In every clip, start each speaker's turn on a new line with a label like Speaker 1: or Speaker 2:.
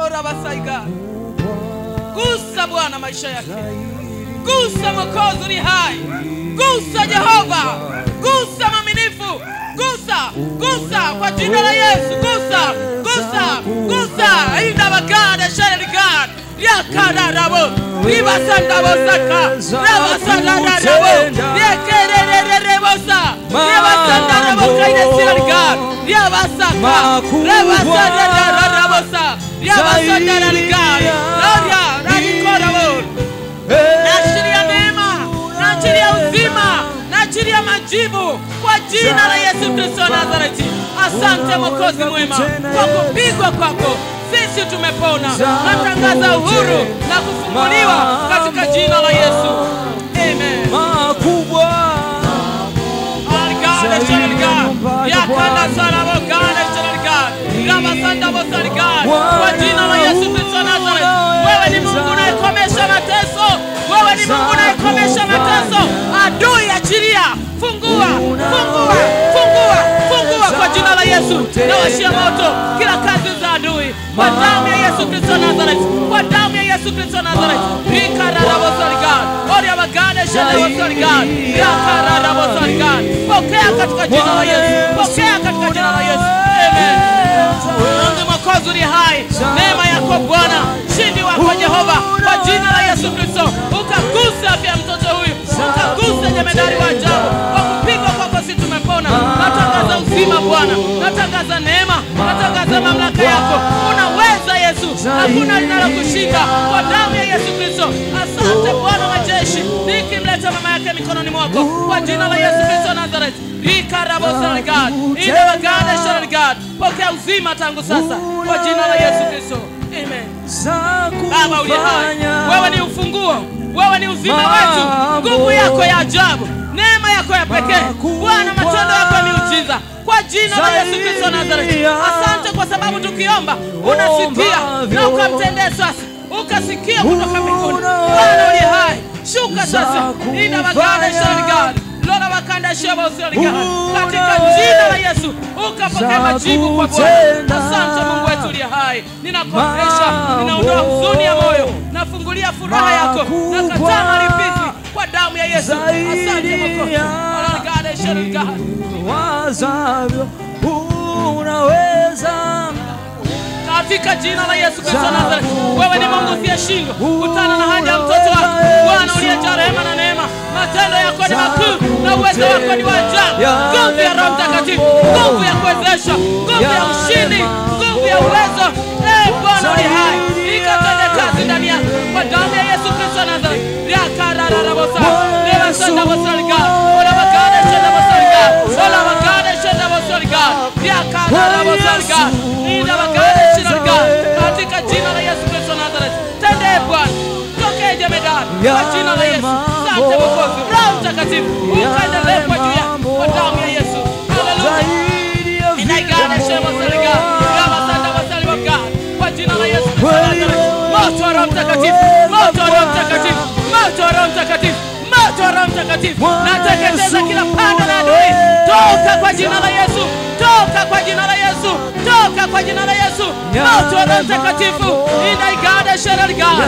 Speaker 1: Ora basaiga. Gusa Bwana maisha yake. Gusa Mwokozi ni hai. Gusa Jehova. Gusa mwaminifu. Gusa kwa jina la Yesu. Gusa. Inda bagada shari God. Yakara rabo. Riba sanda bosaka. Raba sanda rabo. Yekerere rebosa. Riba sanda rabo kaide shari God. Riba saka. Raba sanda rabosa. Riba sanda God. Gloria, rakora bo. Nachilia neema, nachilia uzima, nachilia majibu kwa jina la Yesu Kristo wa Nazareti. Asante Mwokozi mwema kwa kupigwa kwako sisi tumepona. Natangaza uhuru na kufunguliwa katika jina la Yesu. Amen.
Speaker 2: Makubwa
Speaker 1: Algade shalga yakanda salamo gade shalga rama sanda bosalga kwa jina la Yesu Kristo wa Nazareti. Wewe ni Mungu unayekomesha mateso. Wewe ni Mungu unayekomesha mateso. Adui achilia. Fungua kwa jina la Yesu. Na washia moto kila kazi za adui kwa damu ya Yesu Kristo wa Nazareti. Kwa damu ya Yesu Kristo wa Nazareti. Ikararabosalga. Oria bagane shalabosalga. Ikararabosalga. Pokea katika jina la Yesu. Pokea katika jina la Yesu. Amen. Mungu Mwokozi ni hai. Neema yako Bwana, shindi wako Jehova, kwa jina la Yesu Kristo. Ukagusa afya mtoto huyu. Ukagusa jemedari wa ajabu. Kwa kupigwa kwako sisi tumepona. Natangaza uzima Bwana. Natangaza neema. Natangaza mamlaka yako. Unaweza Yesu. Hakuna linalokushinda kwa damu ya Yesu Kristo. Asante Bwana wa majeshi. Nikimleta mama yake mikononi mwako kwa jina la Yesu Kristo Nazareti. Ikarabosarigad. Inawagade sharigad. Pokea uzima tangu sasa kwa jina la Yesu Kristo. Amen. Baba uliye hai, wewe ni ufunguo, wewe ni uzima wetu. Nguvu yako ya ajabu, neema yako ya pekee Bwana, matendo yako ya miujiza kwa jina la Yesu Kristo Nazareti. Asante kwa sababu tukiomba unasikia na ukamtendea sasa, ukasikia kutoka mbinguni. Bwana uliye hai, shuka sasa. Inawagade sharigad. Lora wakanda shaba usialika katika jina la Yesu ukapokea majibu kwa Bwana. Asante Mungu wetu uliye hai. Ninakuamrisha, ninaondoa huzuni ya moyo, nafungulia furaha yako, nakataa malipizi kwa damu ya Yesu. Asante Mungu. Alagade sharika wazavyo unaweza katika jina la Yesu Kristo Nazareti. Wewe ni Mungu usiyeshindwa. Kutana na haja ya mtoto wako Bwana uliyejaa rehema na neema. Matendo yako ni makuu na uwezo wako ni wa ajabu. Nguvu ya Roho Mtakatifu, nguvu ya kuwezesha, nguvu ya ushindi, nguvu ya uwezo. Bwana uliye hai, ikatende kazi ndani yako kwa damu ya Yesu Kristo Nazareti. Yakararabosa. Leva sanda bosalga. Ola bakade shenda bosalga. Ola bakade shenda bosalga. Yakararabosalga. Ina bakade katika jina la Yesu Kristo Nazareti. Tende Bwana. Tokee jemedari kwa jina la Yesu. Asante Mwokozi. Roho Mtakatifu ukaendelee kwa juu yako kwa damu ya Yesu. Haleluya. Inaigane shema saliga. Kama sanda wasaliwa kwa jina la Yesu Kristo Nazareti. Moto wa Roho Mtakatifu. Moto wa Roho Mtakatifu. Moto wa Roho Mtakatifu. Moto wa Roho Mtakatifu. Nateketeza kila pando la adui. Toka kwa jina la Yesu. Toka kwa jina la Yesu. Toka kwa jina la Yesu. Moto wa Roho Mtakatifu. Inaigada sharigad.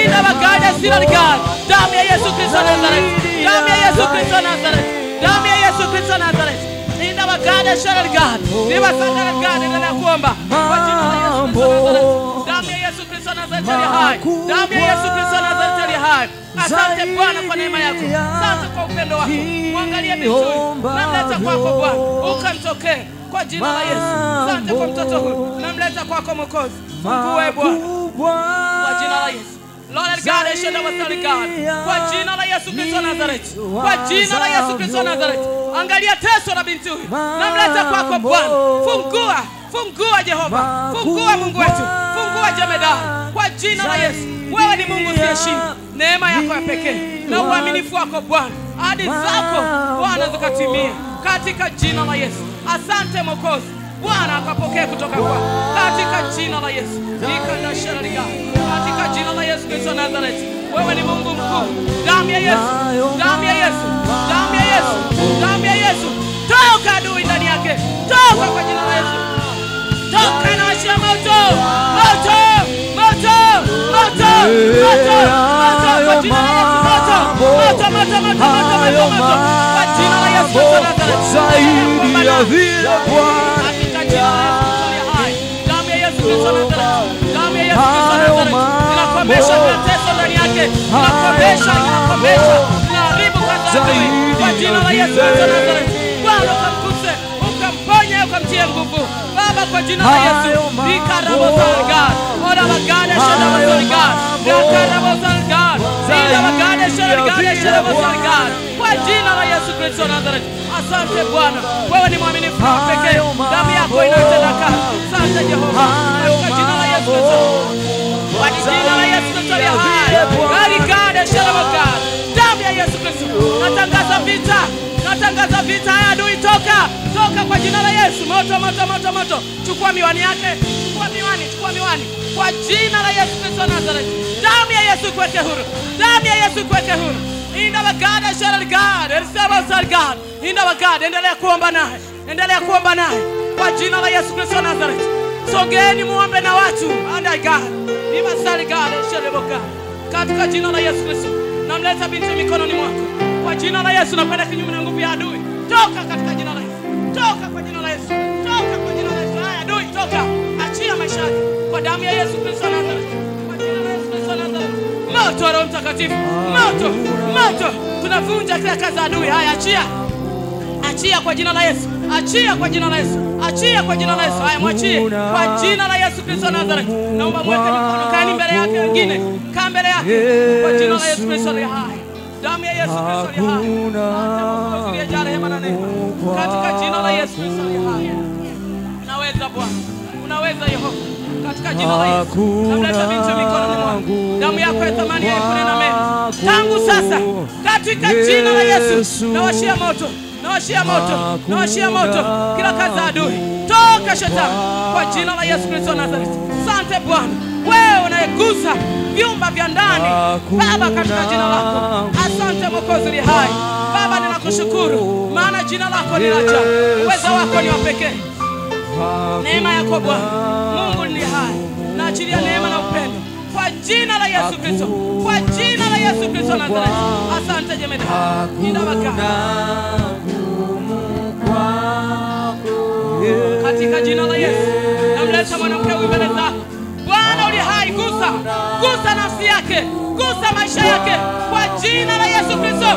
Speaker 1: Inawagada sirigad. Damu ya Yesu Kristo Nazareti. Damu ya Yesu Kristo Nazareti. Damu ya Yesu Kristo Nazareti. Inawagada sharigad. Niwasangaraga ninakuomba kwa jina la Yesu Kristo Nazareti. Damu ya Yesu Kristo Nazareti ali hai. Damu ya Yesu Kristo Nazareti ali hai. Asante Bwana kwa neema yako. Asante kwa upendo wako. Muangalie vizuri. Namleta kwako Bwana. Ukamtokee kwa jina la Yesu. Asante kwa mtoto huyu. Namleta kwako Mwokozi. Fungue Bwana. Kwa jina la Yesu. Lord God, shenda wasali God. Kwa jina la Yesu Kristo Nazareti. Kwa jina la Yesu Kristo Nazareti. Angalia teso la binti huyu. Namleta kwako Bwana. Fungua Jehova. Fungua Mungu wetu. Fungua jemedari. Kwa jina la Yesu. Wewe ni Mungu usiyeshindwa. Neema yako ya pekee na uaminifu wako Bwana. Ahadi zako Bwana zikatimie katika jina la Yesu. Asante Mwokozi. Bwana akapokea kutoka kwako katika jina la Yesu. Nikandashariga katika jina la Yesu Kristo Nazareti. Wewe ni Mungu mkuu. Damu ya Yesu. Damu ya Yesu. Damu ya Yesu. Damu ya Yesu. Toka adui ndani yake. Toka kwa jina la Yesu. Toka na washa moto. Moto. moto moto kwa jina la Yesu Kristo wa Nazareti.
Speaker 2: zaidi ya vile Bwana.
Speaker 1: Katika jina la Yesu Kristo aliye hai. Damu ya Yesu Kristo wa Nazareti. Damu ya Yesu Kristo wa Nazareti. Inakomesha mateso ndani yake. Inakomesha, inaharibu kazi ya adui. Kwa jina la Yesu Kristo wa Nazareti. Bwana ukamguse, ukamponye, ukamtie nguvu. Baba kwa jina la Yesu. Nikarabo salgad. Ora bagade shada salgad. Nikarabo salgad. Ila bagade shada salgad. Kwa jina la Yesu Kristo wa Nazareti. Asante Bwana. Wewe ni mwaminifu pekee. Damu yako inatenda kazi. Asante Jehova. Kwa jina la Yesu Kristo. Kwa jina la Yesu Kristo aliye hai. Barikade shalabaka. Damu ya Yesu Kristo. Natangaza vita. Natangaza vita ya adui, toka. Toka kwa jina la Yesu. Moto moto moto moto. Chukua miwani yake. Chukua miwani. Kwa jina la Yesu Kristo wa Nazareti. Damu ya Yesu kuweke huru. Damu ya Yesu kuweke huru. Inda bagada shalgad. Ersaba salgad. Inda bagada, endelea kuomba naye. Endelea kuomba naye. Kwa jina la Yesu Kristo wa Nazareti. Sogeni muombe na watu. Anda God. Iba salgad shaleboka. Katika jina la Yesu Kristo. Namleta binti mikononi mwako. Kwa jina la Yesu nakwenda kinyume na nguvu ya adui. Toka katika jina la Yesu. Toka kwa jina la Yesu. Toka kwa jina la Yesu. Haya adui, toka. Achia maisha yake. Kwa damu ya Yesu Kristo wa Nazareti. Kwa jina la Yesu Kristo wa Nazareti. Moto wa Roho Mtakatifu. Moto. Moto. Tunavunja kila kazi ya adui. Haya achia. Achia kwa jina la Yesu. Achia kwa jina la Yesu. Achia kwa jina la Yesu. Haya mwachie. Kwa jina la Yesu Kristo wa Nazareti. Naomba mweke mikono kani mbele yake wengine. Kaa mbele yake. Kwa jina la Yesu Kristo aliye hai. Damu ya Yesu Kristo aliye hai. Asante rehema na neema. Katika jina la Yesu Kristo aliye hai. Unaweza Bwana. Unaweza Yehova. Katika jina la Yesu. Namleta binti mikononi mwako. Damu yako ya thamani haikunena mema. Tangu sasa katika jina la Yesu nawashia moto. Nawashia moto. Nawashia moto. Kila kazi ya adui. Toka shetani. Kwa jina la Yesu Kristo wa Nazareti. Asante Bwana. Wewe unayegusa vyumba vya ndani. Baba katika jina lako. Asante Mwokozi aliye hai. Baba ninakushukuru. Maana jina lako ni la ajabu. Uwezo wako ni wa pekee. Neema yako Bwana. Mungu ni hai. Naachilia neema na upendo. Kwa jina la Yesu Kristo. Kwa jina la Yesu Kristo Nazareti. Asante jemedari. Ninawaka. Katika jina la Yesu. Namleta mwanamke huyu mbele zako. Bwana uliye hai, gusa. Gusa nafsi yake. Gusa maisha yake. Kwa jina la Yesu Kristo.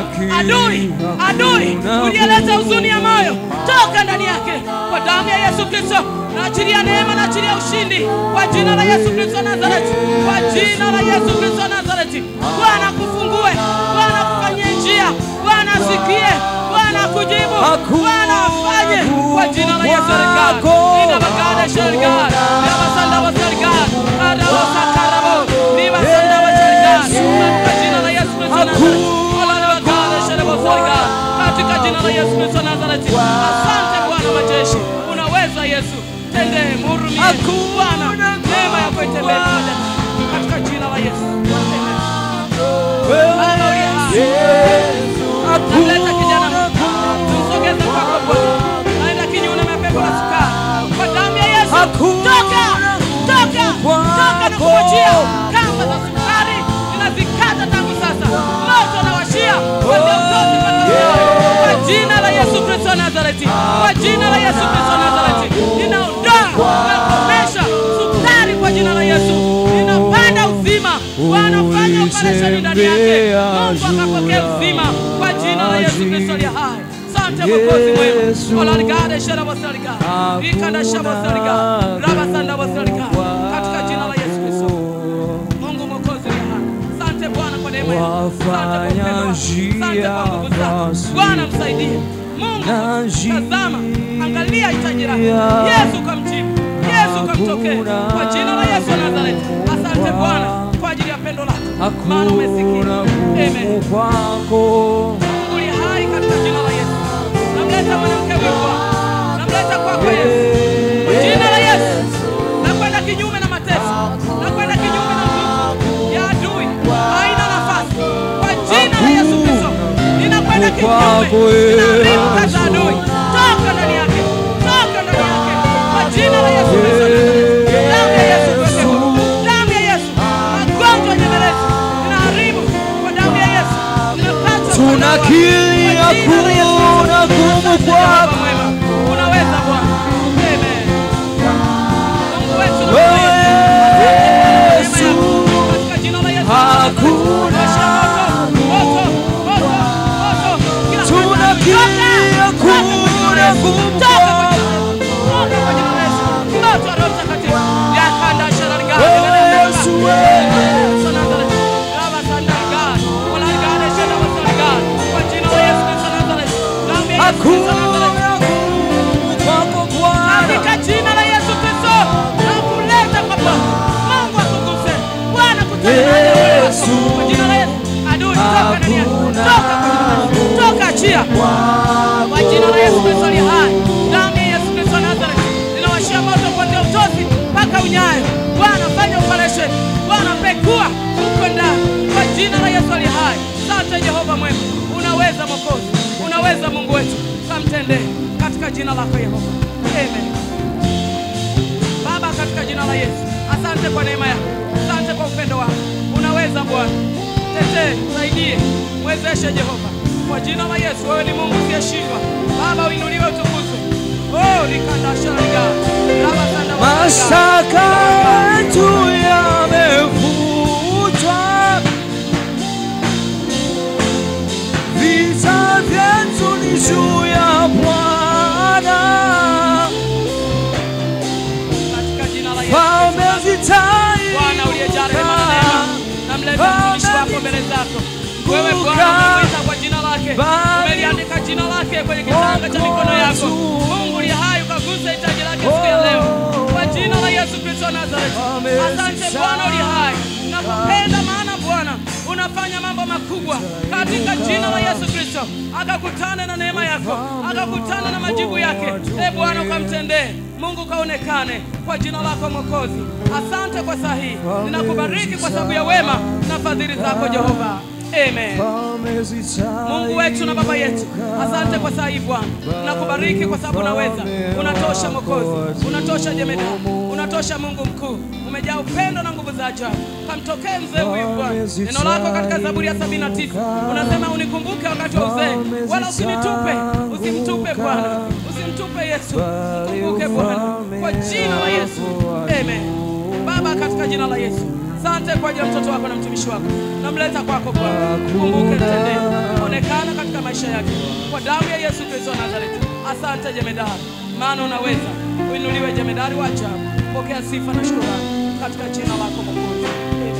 Speaker 1: Adui uliyeleta huzuni ya moyo, toka ndani yake. Kwa damu ya Yesu Kristo. Naachilia neema, naachilia ushindi. Kwa jina la Yesu Kristo Nazareti. Kwa jina la Yesu Kristo Nazareti. Bwana kufungue. Bwana kufanyie njia. Bwana asikie. Bwana kujibu. Bwana afanye. Kwa jina la Yesu Kristo. Nina bagada shargad. Nina sanda wa shargad. Arabo sakarabo. Nina sanda wa shargad. Kwa jina la Yesu Kristo Nazareti. Wala bagada sharabo shargad. Katika jina la Yesu Kristo Nazareti. Asante Bwana majeshi. Unaweza Yesu. Tende mhurumie. Bwana neema yako itembee pamoja. Katika jina la Yesu. Baba uliye hai. Namleta kijana. Tusogeze kwako Bwana. Naenda kinyume na pepo la sukari. Kwa damu ya Yesu. Toka na kuachia kamba za sukari. Ninazikata tangu sasa. Moto na washia. Kwa jina la Yesu Kristo Nazareti. Kwa jina la Yesu Kristo Nazareti. Ninaondoa na kukomesha sukari kwa jina la Yesu. Ninapanda uzima. Wanafanya operesheni ndani yake. Mungu akapokea uzima kwa jina la Yesu Kristo aliye hai. Asante Mwokozi mwema. Olarigade shara wasariga. Ikanda shaba wasariga. Raba sanda wasariga. Katika jina la Yesu Kristo. Mungu Mwokozi aliye hai. Asante Bwana kwa neema yako. Asante kwa upendo wako. Asante kwa nguvu zako. Bwana msaidie. Mungu tazama. Angalia hitaji lako. Yesu kamjibu. Yesu kamtokee. Kwa jina la Yesu Nazareti. Asante Bwana kwa ajili ya pendo lako. Maana umesikia. Amen. Uli hai katika jina la Yesu. Namleta mwanamke wako. Namleta kwako Yesu. Kwa jina la Yesu. Nakwenda kinyume na mateso. Nakwenda kinyume na nguvu ya adui. Haina nafasi. Kwa jina la Yesu Kristo. Ninakwenda kinyume. Ninaharibu kazi ya adui. Toka ndani yake. Toka ndani yake. Kwa jina la Yesu Kristo. Damu ya Yesu Kristo. Damu ya Yesu. Magonjwa nyemelezi. Ninaharibu kwa damu ya Yesu. Ninapata.
Speaker 2: Tunakiri hakuna gumu kwako.
Speaker 1: Unaweza Bwana. Amen. Mungu wetu na
Speaker 2: Yesu,
Speaker 1: katika jina la Yesu.
Speaker 2: hakuna tunakia hakuna gumu kwako.
Speaker 1: Katika jina la Yesu Kristo nakuleta kwa Bwana. Mungu akuguse. Bwana kutana na Yesu. Kwa jina la Yesu. Adui toka ndani yako. Toka kwa jina la Yesu. Toka achia. Kwa jina la Yesu Kristo ni hai. Damu ya Yesu Kristo Nazareth. Ninawashia moto kuanzia utosi mpaka unyayo. Bwana fanya operation. Bwana pekua huko ndani. Kwa jina la Yesu ali hai. Asante Jehova mwema. Unaweza Mwokozi. Unaweza Mungu wetu. Kamtendee katika jina lako Yehova. Amen. Baba katika jina la Yesu. Asante kwa neema yako. Asante kwa upendo wako. Unaweza Bwana. Tetee, saidie, mwezeshe Jehova. Kwa jina la Yesu wewe ni Mungu usiyeshindwa. Baba uinuliwe utukuzwe. Oh, likandasha liga. Baba sanda wa
Speaker 2: Mashtaka yetu yamefutwa. Vita vyetu ni juu ya Bwana.
Speaker 1: katika jina la Yesu.
Speaker 2: Falme zitainuka.
Speaker 1: Bwana uliyejaa rehema na neema, namleta mtumishi wako mbele zako. Wewe Bwana umemwita kwa jina lake. Umeliandika jina lake kwenye kitanga cha mikono yako. Mungu uliye hai ukagusa hitaji lake siku ya leo. Kwa jina la Yesu Kristo Nazareth. Asante Bwana uliye hai. Nakupenda maana Bwana unafanya mambo makubwa katika jina la Yesu Kristo. Akakutana na neema yako, akakutana na majibu yake. Bwana ukamtendee. Mungu kaonekane kwa jina lako Mwokozi. Asante kwa saa hii. Ninakubariki kwa sababu ya wema na fadhili zako Jehova. Amen. Mungu wetu na Baba yetu, asante kwa saa hii Bwana. Nakubariki kwa sababu unaweza. Unatosha Mwokozi, unatosha Jemedari, unatosha Mungu mkuu. Umejaa upendo na nguvu za ajabu. Kamtokee mzee huyu Bwana. Neno lako katika Zaburi ya 79 unasema unikumbuke wakati wa uzee, wala usinitupe. Usimtupe Bwana, usimtupe Yesu. Mkumbuke Bwana kwa jina la Yesu. Amen. Baba katika jina la Yesu, asante kwa ajili ya mtoto wako na mtumishi wako. Namleta kwako Bwana. Kumbuke, mtendee. Onekana katika maisha yake. Kwa damu ya Yesu Kristo wa Nazareti. Asante Jemedari. Maana unaweza. Uinuliwe Jemedari wa ajabu. Pokea sifa na shukrani katika jina lako Mwokozi. Amen.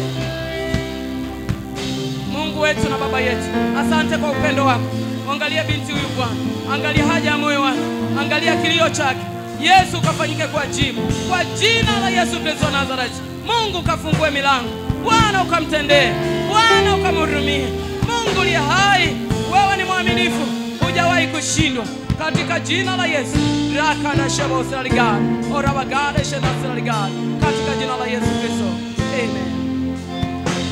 Speaker 1: Mungu wetu na Baba yetu, asante kwa upendo wako. Angalia binti huyu Bwana. Angalia haja ya moyo wake. Angalia kilio chake. Yesu kafanyike kwa jibu. Kwa jina la Yesu Kristo wa Nazareti. Mungu kafungue milango. Bwana ukamtendee. Bwana ukamhurumie. Mungu uliye hai, wewe ni mwaminifu. Hujawahi kushindwa. Katika jina la Yesu. Rakana shabo saliga. Orabagade shena saliga. Katika jina la Yesu Kristo. Amen.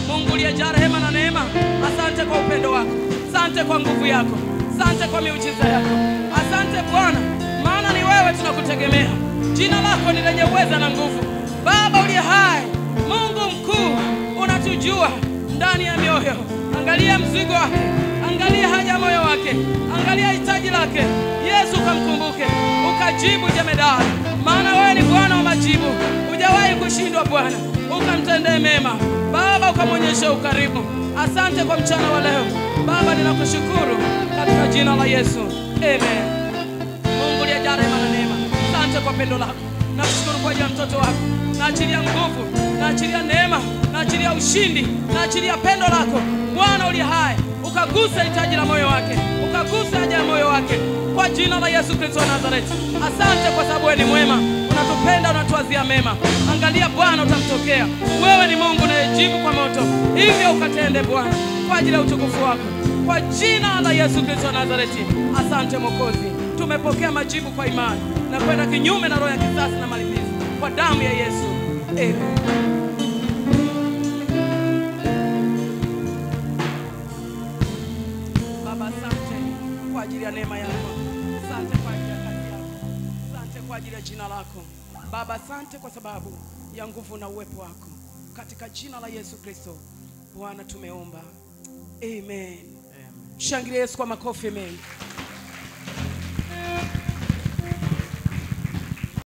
Speaker 1: Mungu uliyejaa rehema na neema, asante kwa upendo wako. Asante kwa nguvu yako. Asante kwa miujiza yako. Asante Bwana, maana ni wewe tunakutegemea. Jina lako ni lenye uweza na nguvu. Baba uliye hai, Mungu mkuu, unatujua ndani ya mioyo. Angalia mzigo wake, angalia haja moyo wake, angalia hitaji lake. Yesu kamkumbuke, ukajibu Jemedari, maana wewe ni Bwana wa majibu. Hujawahi kushindwa Bwana. Ukamtendee mema Baba, ukamwonyesha ukarimu. Asante kwa mchana wa leo Baba, ninakushukuru katika jina la Yesu. Amen. Mungu aliyejaa rehema na neema, asante kwa pendo lako. Nakushukuru kwa ajili ya mtoto wako. Naachilia nguvu, naachilia neema, naachilia ushindi, naachilia pendo lako. Bwana uliye hai, ukagusa hitaji la moyo wake, ukagusa haja ya moyo wake kwa jina la Yesu Kristo wa Nazareti. Asante kwa sababu wewe ni mwema, unatupenda, unatuazia mema. Angalia Bwana, utamtokea. Wewe ni Mungu unayejibu kwa moto. Hivyo ukatende Bwana kwa ajili ya utukufu wako. Kwa jina la Yesu Kristo wa Nazareti. Asante Mwokozi. Tumepokea majibu kwa imani na kwenda kinyume na roho ya kisasi na malipizi kwa damu ya Yesu. Amen. Baba, asante kwa ajili ya neema yako. Asante kwa ajili ya kazi yako. Asante kwa ajili ya jina lako. Baba, asante kwa sababu ya nguvu na uwepo wako. Katika jina la Yesu Kristo Bwana tumeomba. Amen. Shangilia Yesu kwa makofi mengi.